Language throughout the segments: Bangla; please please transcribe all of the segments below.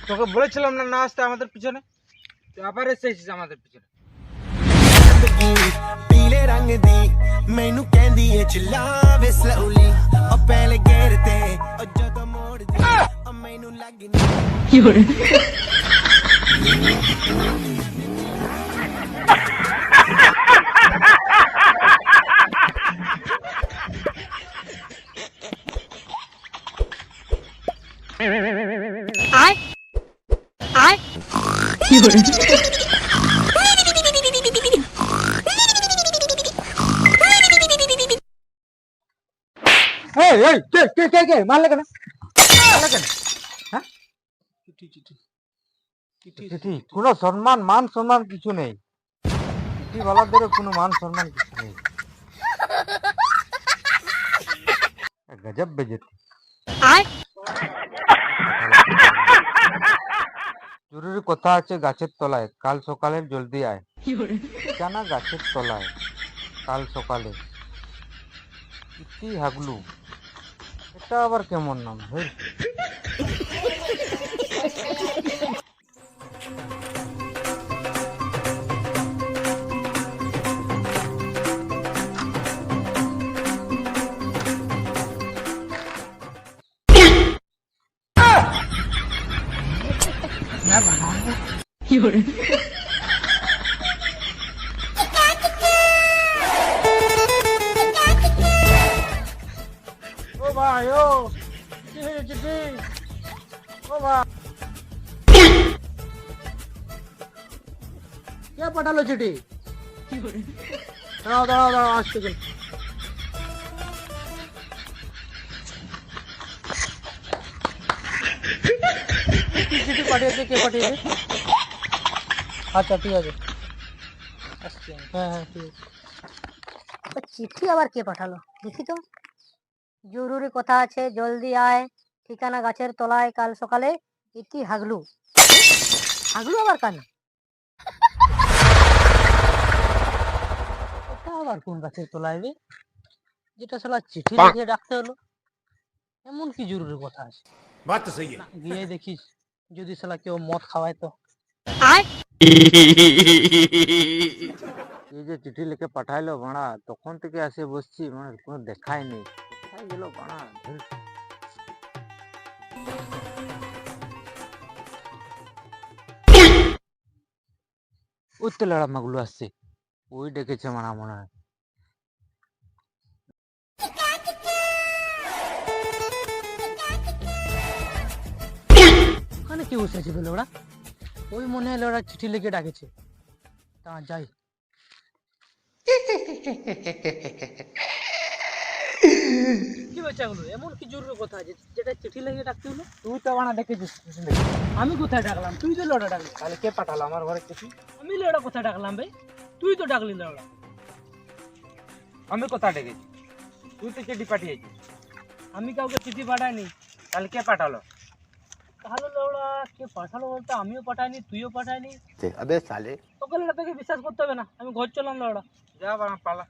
তোকে বলেছিলাম না না আসতে আমাদের পিছনে, তুই আবার এসেছিস আমাদের ਪਿੱਛੇ। पीले रंग दी मैनू कहंदी ए चलावे स्लोली ओ पहले गेर ते ओ जदों मोड़ दी ओ मैनू लगनी এই এই কে মারলে কেন? মারলে কেন? হ্যাঁ, চিঠি কোনো সম্মান মান সম্মান কিছু নেই, চিঠিওয়ালাদেরও কোনো মান সম্মান কিছু নেই। গজব বেজতি। জরুরি কথা আছে গাছের তলায়, কাল সকালে জলদি আয়। ঠিকানা গাছের তলায়, কাল সকালে। ইতি হাগলু, এটা আবার কেমন নাম? ও ভাই, ও কি হয়েছে চিঠি? ও ভাই, কে পাঠালো চিঠি? দাঁড়াও দাঁড়াও দাঁড়াও, আসতে গেল। চিঠি পাঠিয়েছে, কে পাঠিয়েছে? আচ্ছা ঠিক আছে, আসছি। হ্যাঁ হ্যাঁ ঠিক আছে। চিঠি আবার কে পাঠালো দেখি তো। জরুরি কথা আছে জলদি আয়, ঠিকানা গাছের তলায়, কাল সকালে। ইতি হাগলু, হাগলু আবার কান? এটা আবার কোন গাছের তলায় রে, যেটা শালা চিঠি লিখে রাখতে হলো? এমন কি জরুরি কথা আছে? बात तो सही है না, গিয়ে দেখিস যদি শালা কেউ মদ খাওয়ায় তো। এই যে চিঠি লিখে পাঠাইলো ভাড়া, তখন থেকে আসে বসছি, মানে কোনো দেখাই নেই। কোথায় গেল ভাড়া? ওই তো লড়া মাগুলো আসছে, ওই ডেকেছে মানা মনে হয়। ওখানে কি বসে আছে বলে ওরা? ওই মনে হলো ওরা চিঠি লিখে ডাকেছে। তা যাই। কি বাচ্চাগুলো, এমন কি জরুরি কথা আছে যেটা চিঠি লিখে ডাকতে হলো? তুই তো ভাড়া দেখেছিস চিঠি লিখে। আমি কোথায় ডাকলাম? তুই তো লড়া ডাকলি। তাহলে কে পাঠালো আমার ঘরে চিঠি? আমি লড়া কোথায় ডাকলাম ভাই? তুই তো ডাকলি লড়া। আমি কোথায় ডেকেছি? তুই তো চিঠি পাঠিয়েছিস। আমি কাউকে চিঠি পাঠাইনি। তাহলে কে পাঠালো? তাহলে লড়া কে পাঠালো বলতে আমিও পাঠাইনি, তুইও পাঠাইনি। अबे साले তোকে লড়া তোকে বিশ্বাস করতে হবে না, আমি ঘর চললাম লড়া। যা বাড়া পালা।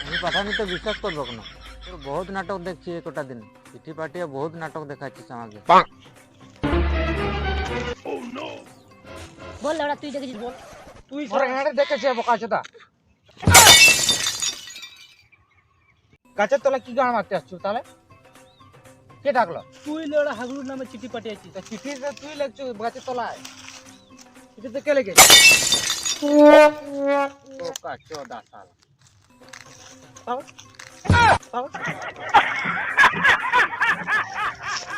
আমি পাঠানি তো বিশ্বাস করবো না? তোর বহুত নাটক দেখছি এই কটা দিন, চিঠি পাঠিয়ে বহুত নাটক দেখাচ্ছিস আমাকে। বল ওরা, তুই দেখেছিস বল। তুই ঘরে দেখেছে বোকাচোদা। গাছের তলা কি গান মারতে আসছো তাহলে? কে ডাকলো? তুই লড়া হাগলুর নামে চিঠি পাঠিয়েছিস। তা চিঠি তো তুই লিখছো গাছের তলায়, চিঠি তো কে লিখেছে? বোকাচোদা শালা।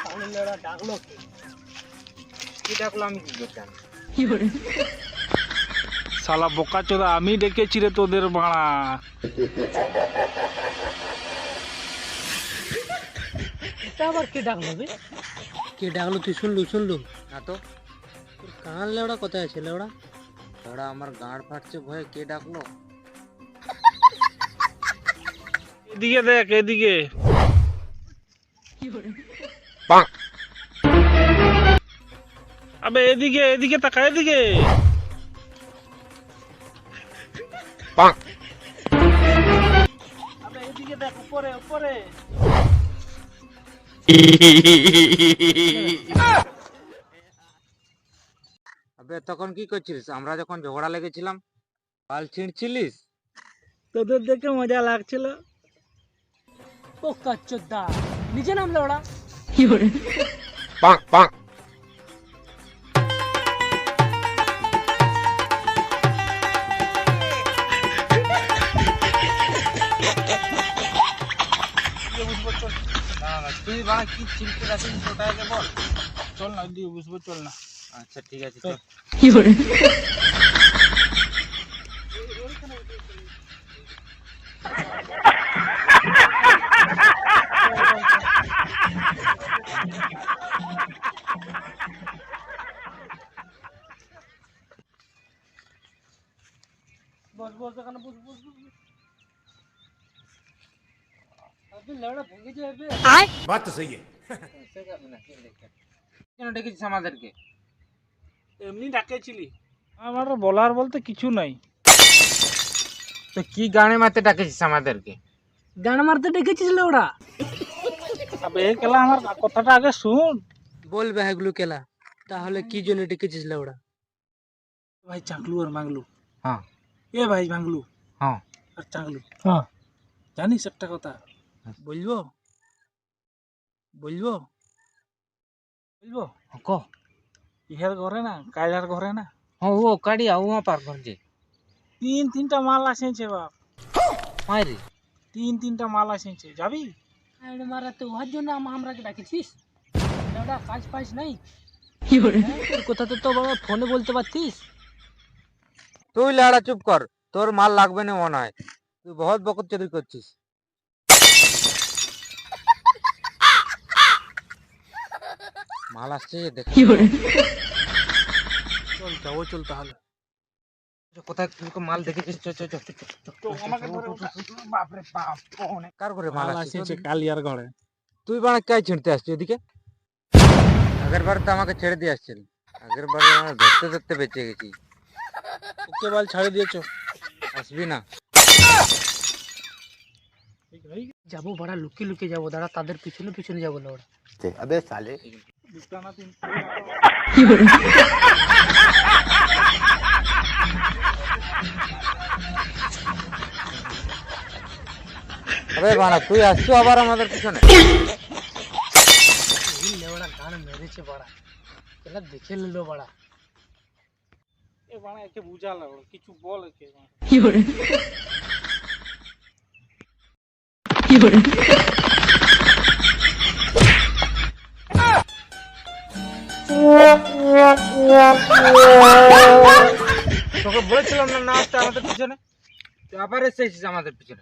তাহলে লড়া ডাকলো কে? কি ডাকলো আমি কি করতাম? শালা বোকাচোদা, আমি ডেকেছি রে তোদের বাড়া। এটা আবার কে ডাকলো বে? কে ডাকলো তুই শুনলু? না তো। তোর কান লেওড়া কোথায় আছে লেওড়া? ওরা আমার গাঁড় ফাটছে ভয়ে, কে ডাকলো? এদিকে দেখ, এদিকে। আবে এদিকে, এদিকে তাকা, এদিকে। আবে এদিকে দেখ, উপরে উপরে। আবে তখন কি করছিলিস? আমরা যখন ঝগড়া লেগেছিলাম পাল ছিঁড়ছিলিস? তোদের দেখে মজা লাগছিল। পোকা চোদ্দা নিচে নামলে ওরা। না না, তুই বাড়া কি চিনতে রাখিস ওটা আগে বল। চল না দিয়ে বুঝবো, চল না। আচ্ছা ঠিক আছে চল। বস বস এখানে বস বস বস। আপনি লেওড়া ভেঙে যাবে। बात तो सही है। কেন ডেকেছিস আমাদেরকে? এমনি ডাকেছিলি। আমার বলার বলতে কিছু নাই। তো কি গানে মারতে ডাকেছিস আমাদেরকে? গান মারতে ডেকেছিস লেওড়া। আবে কেলা আমার কথাটা আগে শুন। বলবে এগুলো কেলা, তাহলে কি জন্য ডেকেছিস লেওড়া? ভাই চাকলু আর মাগলু। হ্যাঁ এ ভাই মাগলু হ্যাঁ আর চাকলু, হ্যাঁ জানিস একটা কথা বলবো? বলবো বলবো ক ইহার ঘরে না, কাইলার ঘরে না, ও কাড়িয়া ও পার করছে তিনটা মাল আসেছে বাপ। মাইরে তিনটা মাল আসেছে, যাবি? আরে মারাতে ওর জন্য আমরাকে ডাকেছিস? লেওড়া কাজ পাইস নাই? তোর কথা তো বাবা ফোনে বলতে পারতিস। তুই লাড়া চুপ কর, তোর মাল লাগবে না মনে হয়। তুই বহুত বকত চুরি করছিস। মাল আসছে যে দেখ। চল যাবো, চল তাহলে। কোথায় তোকে মাল দেখেছিস? চ চ চ। তো আমাকে ধরে বাপরে বাপ, অনেক কার করে মাল মাল আসছে? আসেছে কালিয়ার ঘরে। তুই বাড়া কে ছিঁড়তে আসছিস ওদিকে? আগের বার তো আমাকে ছেড়ে দিয়ে আসছিল। আগের বার আমরা ধরতে ধরতে বেঁচে গেছি। ওকে বল ছাড়ে দিয়েছো। আসবি না? যাবো বড়া, লুকিয়ে লুকিয়ে যাবো, দাঁড়া তাদের পিছনে পিছনে যাবো লেওড়া। अबे साले দুটা না তিনটা। আবে বাড়া তুই আসছো আবার আমাদের পিছনে? এই লেওড়া গান মেরেছে বড়া, কেলা দেখে নিলো বড়া। এ বাবা একে বুঝা লাগলো, কিছু বল একে। তোকে বলেছিলাম না না আসতে আমাদের পিছনে, তুই আবার এসেছিস আমাদের পিছনে।